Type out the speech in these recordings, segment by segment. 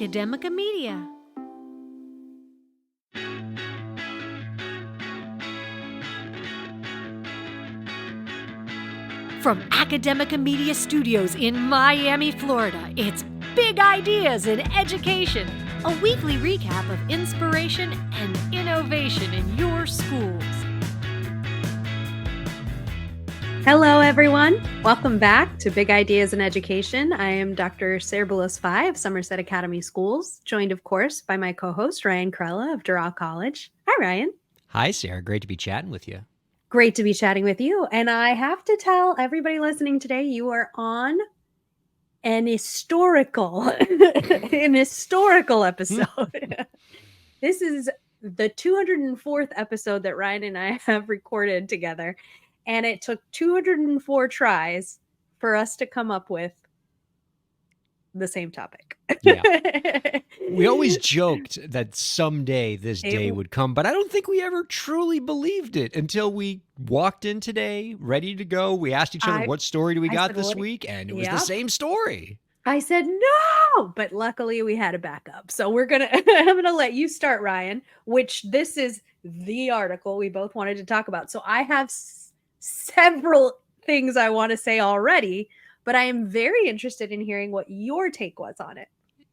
Academica Media. From Academica Media Studios in Miami, Florida, it's Big Ideas in Education, a weekly recap of inspiration and innovation in your schools. Hello, everyone. Welcome back to Big Ideas in Education. I am Dr. Sarah Boulos-Fye of Somerset Academy Schools, joined, of course, by my co-host, Ryan Kairalla of Doral College. Hi, Ryan. Hi, Sarah. Great to be chatting with you. Great to be chatting with you. And I have to tell everybody listening today, you are on an historical episode. This is the 204th episode that Ryan and I have recorded together. And it took 204 tries for us to come up with the same topic. Yeah. We always joked that someday this day would come, but I don't think we ever truly believed it until we walked in today, ready to go. We asked each other, what story do we got this week? And it was the same story. I said, no, but luckily we had a backup. So I'm going to let you start, Ryan, which this is the article we both wanted to talk about. So I have several things I want to say already, but I am very interested in hearing what your take was on it.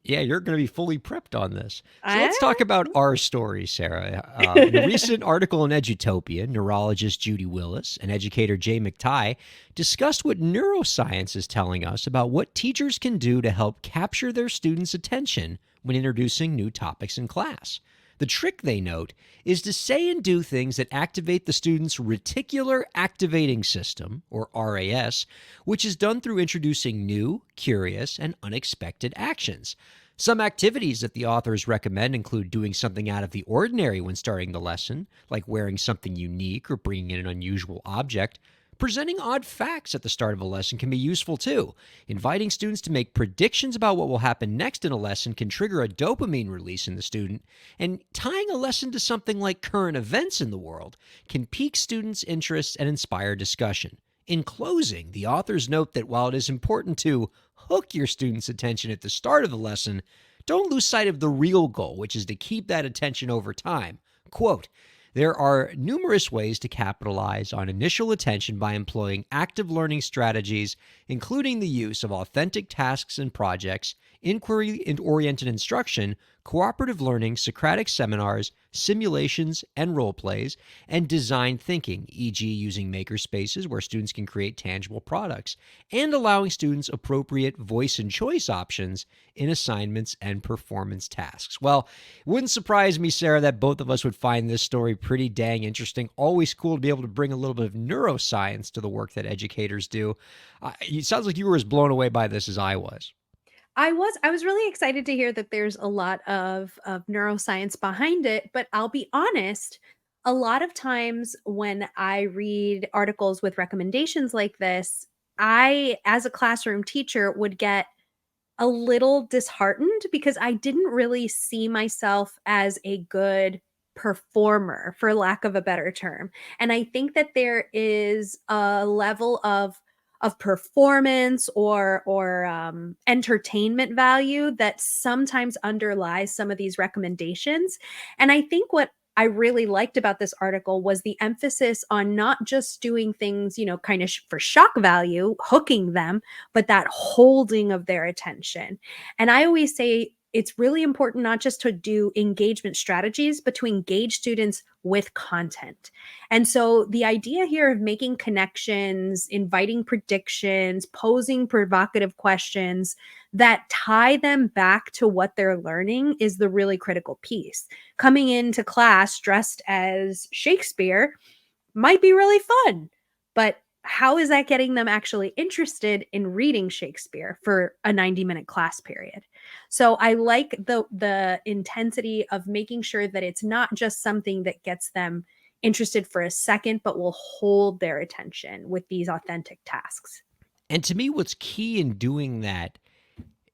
Yeah, you're going to be fully prepped on this. So let's talk about our story, Sarah. In a recent article in Edutopia, neurologist Judy Willis and educator Jay McTighe discussed what neuroscience is telling us about what teachers can do to help capture their students' attention when introducing new topics in class. The trick, they note, is to say and do things that activate the student's reticular activating system, or RAS, which is done through introducing new, curious, and unexpected actions. Some activities that the authors recommend include doing something out of the ordinary when starting the lesson, like wearing something unique or bringing in an unusual object. Presenting odd facts at the start of a lesson can be useful too. Inviting students to make predictions about what will happen next in a lesson can trigger a dopamine release in the student, and tying a lesson to something like current events in the world can pique students' interest and inspire discussion. In closing, the authors note that while it is important to hook your students' attention at the start of the lesson, don't lose sight of the real goal, which is to keep that attention over time. Quote, "There are numerous ways to capitalize on initial attention by employing active learning strategies, including the use of authentic tasks and projects, inquiry-oriented instruction, cooperative learning, Socratic seminars, simulations and role plays, and design thinking, e.g. using maker spaces where students can create tangible products, and allowing students appropriate voice and choice options in assignments and performance tasks." Well, it wouldn't surprise me, Sarah, that both of us would find this story pretty dang interesting. Always cool to be able to bring a little bit of neuroscience to the work that educators do. It sounds like you were as blown away by this as I was. I was really excited to hear that there's a lot of neuroscience behind it, but I'll be honest, a lot of times when I read articles with recommendations like this, I, as a classroom teacher, would get a little disheartened because I didn't really see myself as a good performer, for lack of a better term. And I think that there is a level of performance or entertainment value that sometimes underlies some of these recommendations. And I think what I really liked about this article was the emphasis on not just doing things, kind of for shock value, hooking them, but that holding of their attention. And I always say it's really important not just to do engagement strategies, but to engage students with content. And so the idea here of making connections, inviting predictions, posing provocative questions that tie them back to what they're learning is the really critical piece. Coming into class dressed as Shakespeare might be really fun, but how is that getting them actually interested in reading Shakespeare for a 90-minute class period? So I like the intensity of making sure that it's not just something that gets them interested for a second, but will hold their attention with these authentic tasks. And to me, what's key in doing that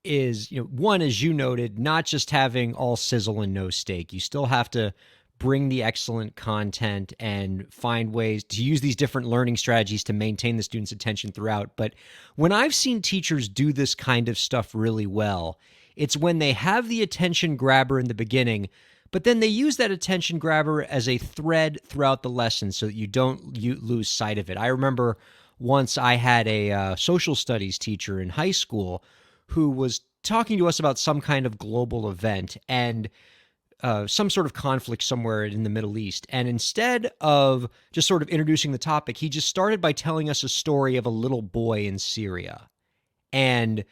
is, one, as you noted, not just having all sizzle and no steak. You still have to bring the excellent content and find ways to use these different learning strategies to maintain the student's attention throughout. But when I've seen teachers do this kind of stuff really well, It's when they have the attention grabber in the beginning, but then they use that attention grabber as a thread throughout the lesson so that you don't lose sight of it. I remember once I had a social studies teacher in high school who was talking to us about some kind of global event and some sort of conflict somewhere in the Middle East. And instead of just sort of introducing the topic, he just started by telling us a story of a little boy in Syria and,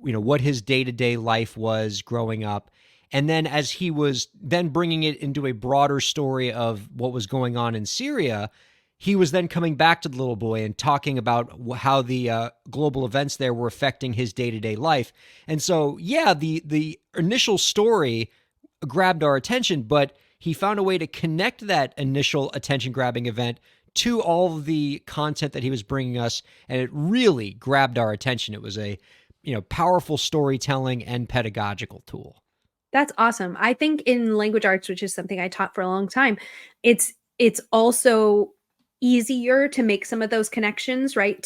what his day-to-day life was growing up. And then as he was then bringing it into a broader story of what was going on in Syria, he was then coming back to the little boy and talking about how the global events there were affecting his day-to-day life. And so, yeah, the initial story grabbed our attention, but he found a way to connect that initial attention-grabbing event to all of the content that he was bringing us, and it really grabbed our attention. It was a, powerful storytelling and pedagogical tool. That's awesome. I think in language arts, which is something I taught for a long time, it's also easier to make some of those connections, right?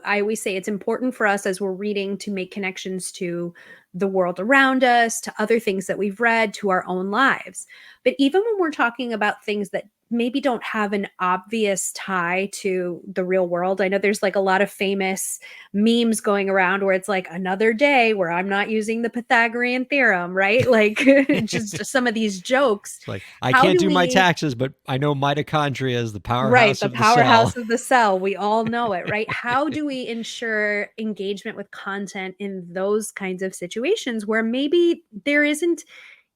I always say it's important for us as we're reading to make connections to the world around us, to other things that we've read, to our own lives. But even when we're talking about things that maybe don't have an obvious tie to the real world, I know there's like a lot of famous memes going around where it's like another day where I'm not using the Pythagorean theorem, right? Like just some of these jokes. It's like, I can't do my taxes, but I know mitochondria is the powerhouse right, the of the powerhouse cell. of the cell. We all know it, right? How do we ensure engagement with content in those kinds of situations where maybe there isn't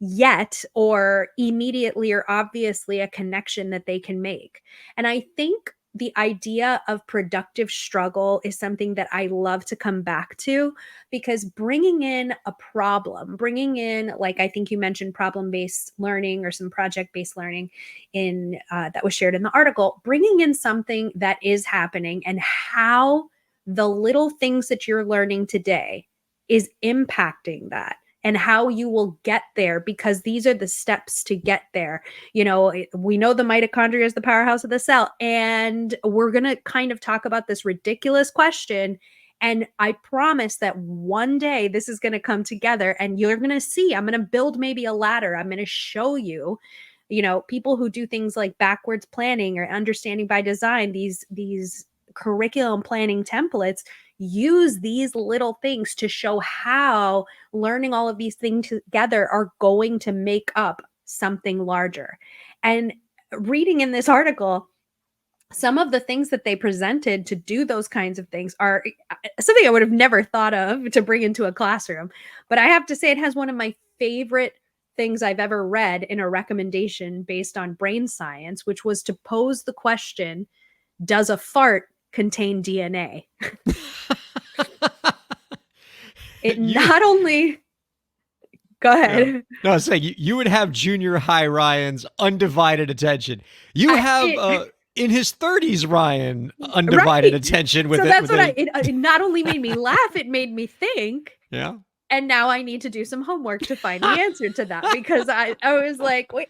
yet or immediately or obviously a connection that they can make? And I think the idea of productive struggle is something that I love to come back to, because bringing in a problem, like I think you mentioned problem-based learning or some project-based learning in that was shared in the article, bringing in something that is happening and how the little things that you're learning today is impacting that, and how you will get there, because these are the steps to get there. We know the mitochondria is the powerhouse of the cell, and we're going to kind of talk about this ridiculous question. And I promise that one day this is going to come together and you're going to see, I'm going to build maybe a ladder. I'm going to show you, people who do things like backwards planning or understanding by design, these curriculum planning templates use these little things to show how learning all of these things together are going to make up something larger. And reading in this article, some of the things that they presented to do those kinds of things are something I would have never thought of to bring into a classroom. But I have to say, it has one of my favorite things I've ever read in a recommendation based on brain science, which was to pose the question, does a fart contain DNA? Not only... Go ahead. Yeah. No, I was saying you would have junior high Ryan's undivided attention. You have in his 30s Ryan undivided attention with so it. That's what it not only made me laugh, it made me think. Yeah. And now I need to do some homework to find the answer to that, because I was like, wait,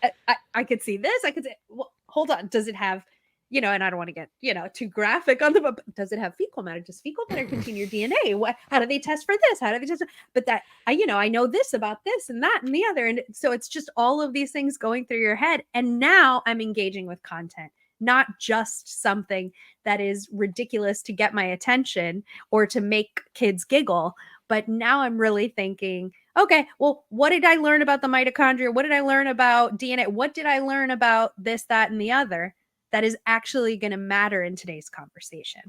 I could see this. I could say, well, hold on. Does it have, and I don't want to get, too graphic on but does it have fecal matter? Does fecal matter contain your DNA? How do they test for this? How do they test? But that, I know this about this and that and the other. And so it's just all of these things going through your head. And now I'm engaging with content, not just something that is ridiculous to get my attention or to make kids giggle. But now I'm really thinking, okay, well, what did I learn about the mitochondria? What did I learn about DNA? What did I learn about this, that, and the other that is actually going to matter in today's conversation?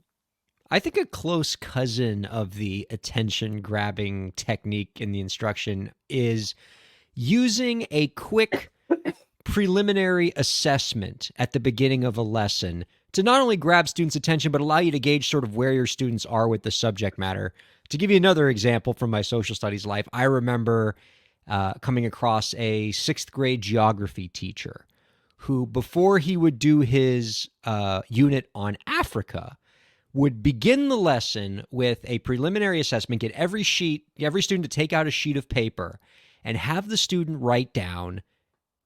I think a close cousin of the attention grabbing technique in the instruction is using a quick preliminary assessment at the beginning of a lesson to not only grab students' attention, but allow you to gauge sort of where your students are with the subject matter. To give you another example from my social studies life, I remember coming across a 6th grade geography teacher who, before he would do his unit on Africa, would begin the lesson with a preliminary assessment, get every student to take out a sheet of paper and have the student write down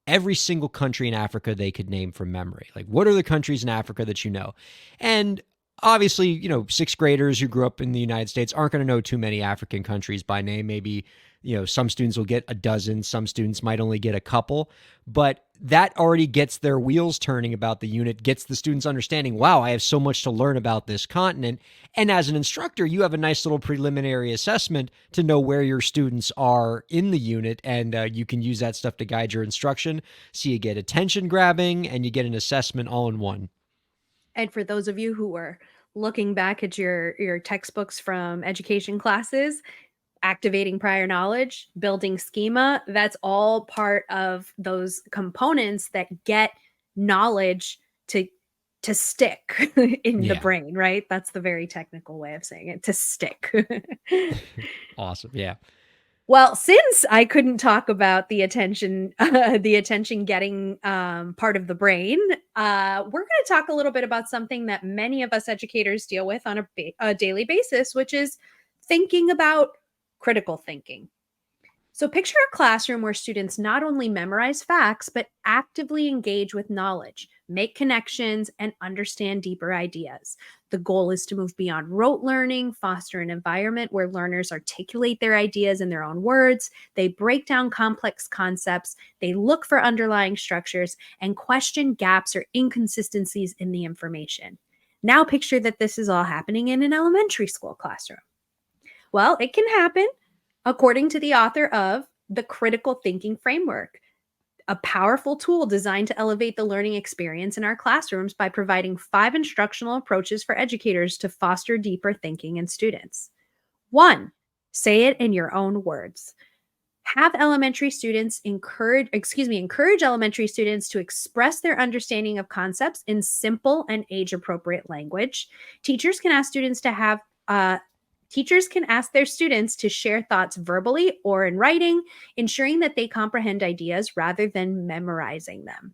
every single country in Africa they could name from memory. Like, what are the countries in Africa that you know? And obviously, you know, sixth graders who grew up in the United States aren't going to know too many African countries by name. Maybe, you know, some students will get a dozen, some students might only get a couple, but that already gets their wheels turning about the unit, gets the students understanding, wow, I have so much to learn about this continent. And as an instructor, you have a nice little preliminary assessment to know where your students are in the unit, and you can use that stuff to guide your instruction. So you get attention grabbing and you get an assessment all in one. And for those of you who are looking back at your textbooks from education classes, activating prior knowledge, building schema, that's all part of those components that get knowledge to stick in the Yeah. brain, right? That's the very technical way of saying it, to stick. Awesome. Yeah. Well, since I couldn't talk about the attention, the attention getting part of the brain, we're going to talk a little bit about something that many of us educators deal with on a daily basis, which is thinking about critical thinking. So picture a classroom where students not only memorize facts, but actively engage with knowledge, make connections, and understand deeper ideas. The goal is to move beyond rote learning, foster an environment where learners articulate their ideas in their own words, they break down complex concepts, they look for underlying structures, and question gaps or inconsistencies in the information. Now picture that this is all happening in an elementary school classroom. Well, it can happen. According to the author of The Critical Thinking Framework, a powerful tool designed to elevate the learning experience in our classrooms by providing 5 instructional approaches for educators to foster deeper thinking in students. 1, say it in your own words. Have elementary students encourage elementary students to express their understanding of concepts in simple and age-appropriate language. Teachers can ask their students to share thoughts verbally or in writing, ensuring that they comprehend ideas rather than memorizing them.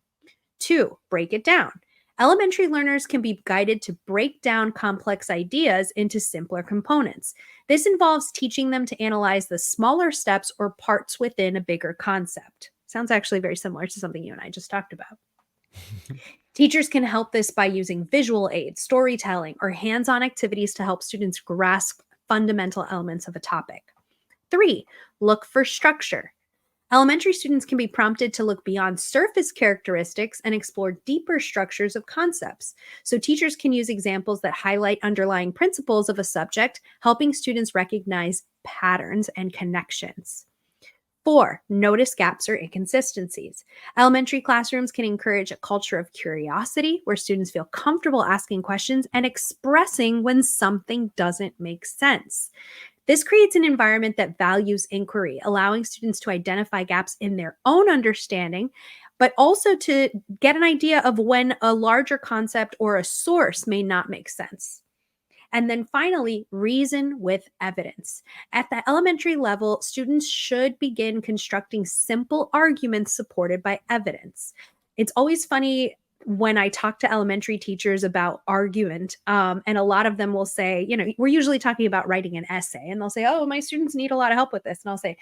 2, break it down. Elementary learners can be guided to break down complex ideas into simpler components. This involves teaching them to analyze the smaller steps or parts within a bigger concept. Sounds actually very similar to something you and I just talked about. Teachers can help this by using visual aids, storytelling, or hands-on activities to help students grasp fundamental elements of a topic. 3, look for structure. Elementary students can be prompted to look beyond surface characteristics and explore deeper structures of concepts. So teachers can use examples that highlight underlying principles of a subject, helping students recognize patterns and connections. 4, notice gaps or inconsistencies. Elementary classrooms can encourage a culture of curiosity where students feel comfortable asking questions and expressing when something doesn't make sense. This creates an environment that values inquiry, allowing students to identify gaps in their own understanding, but also to get an idea of when a larger concept or a source may not make sense. And then finally, reason with evidence. At the elementary level, students should begin constructing simple arguments supported by evidence. It's always funny when I talk to elementary teachers about argument, and a lot of them will say, you know, we're usually talking about writing an essay, and they'll say, oh, my students need a lot of help with this. And I'll say,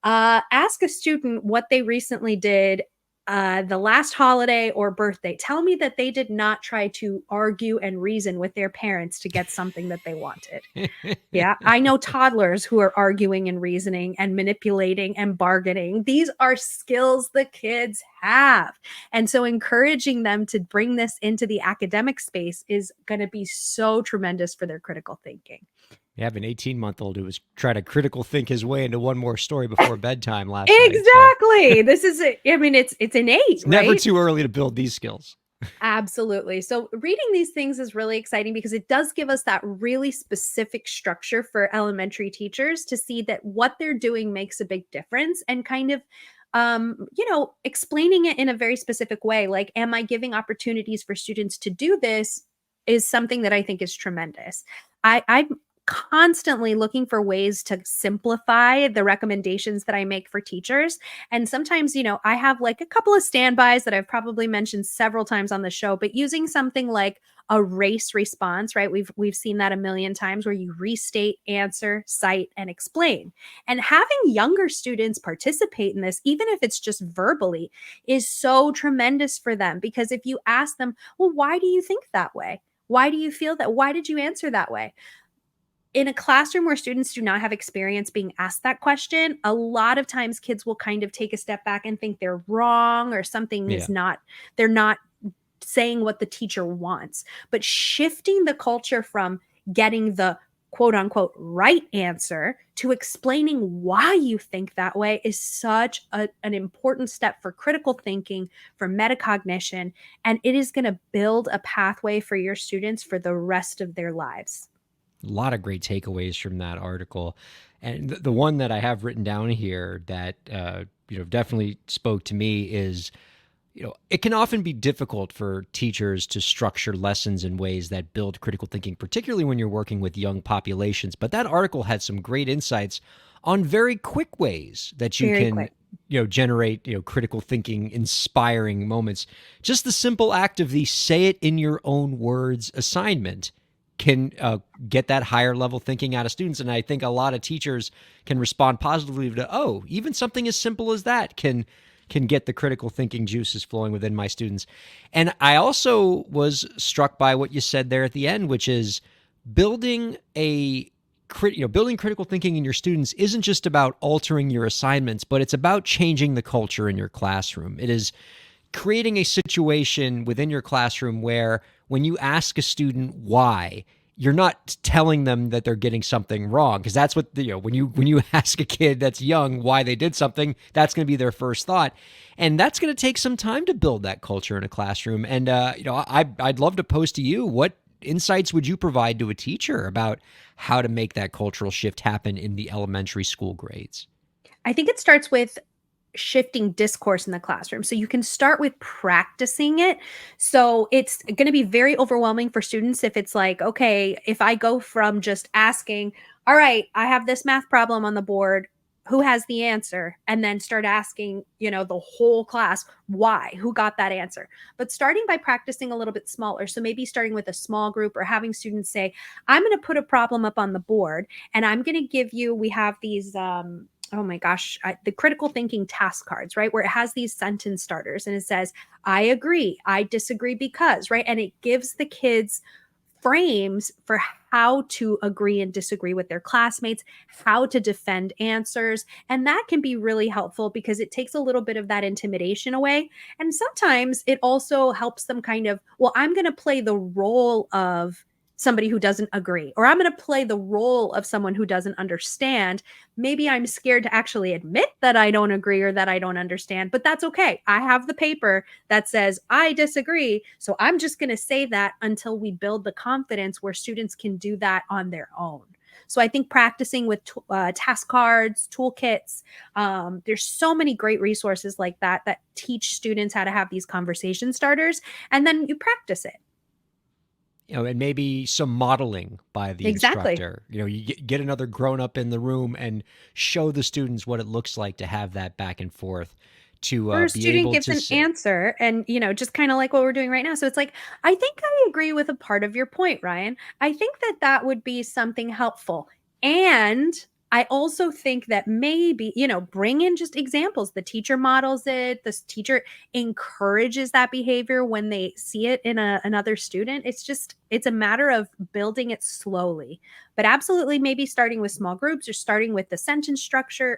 ask a student what they recently did the last holiday or birthday. Tell me that they did not try to argue and reason with their parents to get something that they wanted. Yeah, I know toddlers who are arguing and reasoning and manipulating and bargaining. These are skills the kids have. And so encouraging them to bring this into the academic space is going to be so tremendous for their critical thinking. You have an 18-month-old who was trying to critical think his way into one more story before bedtime last night. Exactly. This is, it's innate, it's never too early to build these skills. Absolutely. So reading these things is really exciting because it does give us that really specific structure for elementary teachers to see that what they're doing makes a big difference, and kind of explaining it in a very specific way. Like, am I giving opportunities for students to do this is something that I think is tremendous. I'm constantly looking for ways to simplify the recommendations that I make for teachers. And sometimes, I have like a couple of standbys that I've probably mentioned several times on the show, but using something like a race response, right? We've seen that a million times, where you restate, answer, cite, and explain. And having younger students participate in this, even if it's just verbally, is so tremendous for them. Because if you ask them, well, why do you think that way? Why do you feel that? Why did you answer that way? In a classroom where students do not have experience being asked that question, a lot of times kids will kind of take a step back and think they're wrong or something is not, they're not saying what the teacher wants. But shifting the culture from getting the quote unquote right answer to explaining why you think that way is such an important step for critical thinking, for metacognition, and it is going to build a pathway for your students for the rest of their lives. A lot of great takeaways from that article. And the one that I have written down here that definitely spoke to me is, it can often be difficult for teachers to structure lessons in ways that build critical thinking, particularly when you're working with young populations. But that article had some great insights on very quick ways that you can generate critical thinking, inspiring moments. Just the simple act of the say it in your own words assignment can get that higher level thinking out of students. And I think a lot of teachers can respond positively to, even something as simple as that can get the critical thinking juices flowing within my students. And I also was struck by what you said there at the end, which is building critical thinking in your students isn't just about altering your assignments, but it's about changing the culture in your classroom. It is creating a situation within your classroom where when you ask a student why, you're not telling them that they're getting something wrong, because that's what when you ask a kid that's young why they did something, that's going to be their first thought, and that's going to take some time to build that culture in a classroom. And I'd love to pose to you, what insights would you provide to a teacher about how to make that cultural shift happen in the elementary school grades? I think it starts with shifting discourse in the classroom. So you can start with practicing it. So it's going to be very overwhelming for students if it's like, okay, if I go from just asking, all right, I have this math problem on the board, who has the answer? And then start asking, the whole class, why, who got that answer? But starting by practicing a little bit smaller. So maybe starting with a small group or having students say, I'm going to put a problem up on the board and I'm going to give you, we have these, oh my gosh, the critical thinking task cards, right? Where it has these sentence starters and it says, I agree, I disagree because, right? And it gives the kids frames for how to agree and disagree with their classmates, how to defend answers. And that can be really helpful because it takes a little bit of that intimidation away. And sometimes it also helps them kind of, well, I'm going to play the role of somebody who doesn't agree, or I'm going to play the role of someone who doesn't understand. Maybe I'm scared to actually admit that I don't agree or that I don't understand, but that's okay. I have the paper that says I disagree. So I'm just going to say that until we build the confidence where students can do that on their own. So I think practicing with task cards, toolkits, there's so many great resources like that that teach students how to have these conversation starters, and then you practice it. And maybe some modeling by the instructor. You get another grown-up in the room and show the students what it looks like to have that back and forth to or a be student able gives to an answer and, just kind of like what we're doing right now. So it's like, I think I agree with a part of your point, Ryan. I think that would be something helpful. And I also think that maybe, bring in just examples. The teacher models it. The teacher encourages that behavior when they see it in another student. It's a matter of building it slowly. But absolutely, maybe starting with small groups or starting with the sentence structure,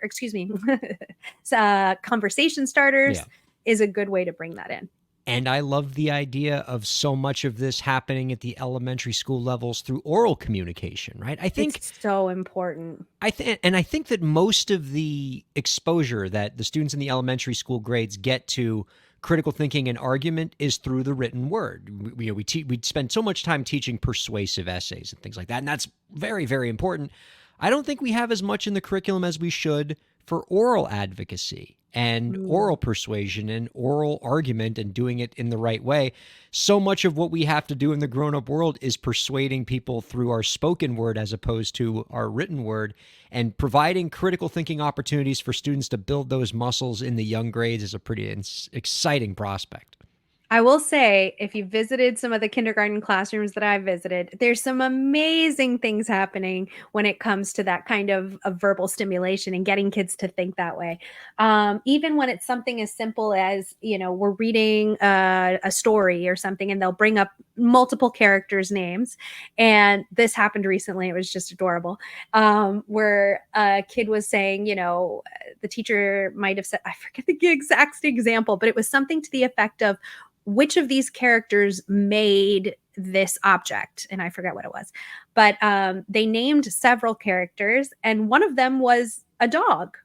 conversation starters is a good way to bring that in. And I love the idea of so much of this happening at the elementary school levels through oral communication, right? I think it's so important. I think that most of the exposure that the students in the elementary school grades get to critical thinking and argument is through the written word. We spend so much time teaching persuasive essays and things like that, and that's very, very important. I don't think we have as much in the curriculum as we should for oral advocacy and oral persuasion and oral argument and doing it in the right way. So much of what we have to do in the grown-up world is persuading people through our spoken word as opposed to our written word, and providing critical thinking opportunities for students to build those muscles in the young grades is a pretty exciting prospect. I will say, if you visited some of the kindergarten classrooms that I visited, there's some amazing things happening when it comes to that kind of verbal stimulation and getting kids to think that way. Even when it's something as simple as, we're reading a story or something, and they'll bring up multiple characters' names. And this happened recently. It was just adorable. Where a kid was saying, the teacher might have said, I forget the exact example, but it was something to the effect of, which of these characters made this object? And I forget what it was, but they named several characters, and one of them was a dog.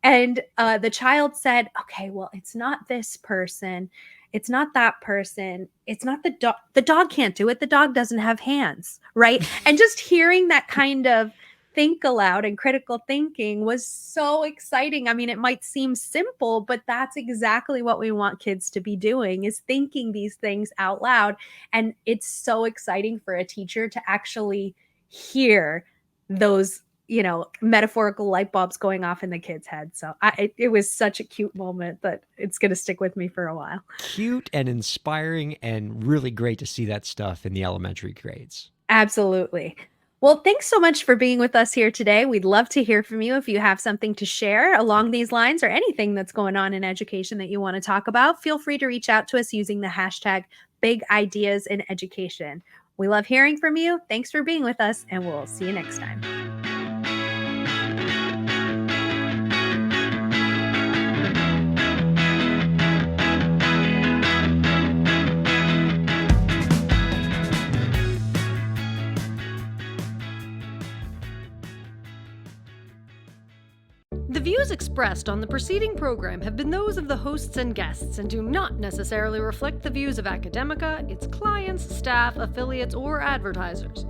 And the child said, okay, well, it's not this person. It's not that person. It's not the dog. The dog can't do it. The dog doesn't have hands, right? And just hearing that kind of think aloud and critical thinking was so exciting. I mean, it might seem simple, but that's exactly what we want kids to be doing, is thinking these things out loud. And it's so exciting for a teacher to actually hear those, metaphorical light bulbs going off in the kids' head. So it was such a cute moment that it's going to stick with me for a while. Cute and inspiring, and really great to see that stuff in the elementary grades. Absolutely. Well, thanks so much for being with us here today. We'd love to hear from you if you have something to share along these lines, or anything that's going on in education that you want to talk about. Feel free to reach out to us using the hashtag BigIdeasInEducation. We love hearing from you. Thanks for being with us, and we'll see you next time. The views expressed on the preceding program have been those of the hosts and guests and do not necessarily reflect the views of Academica, its clients, staff, affiliates, or advertisers.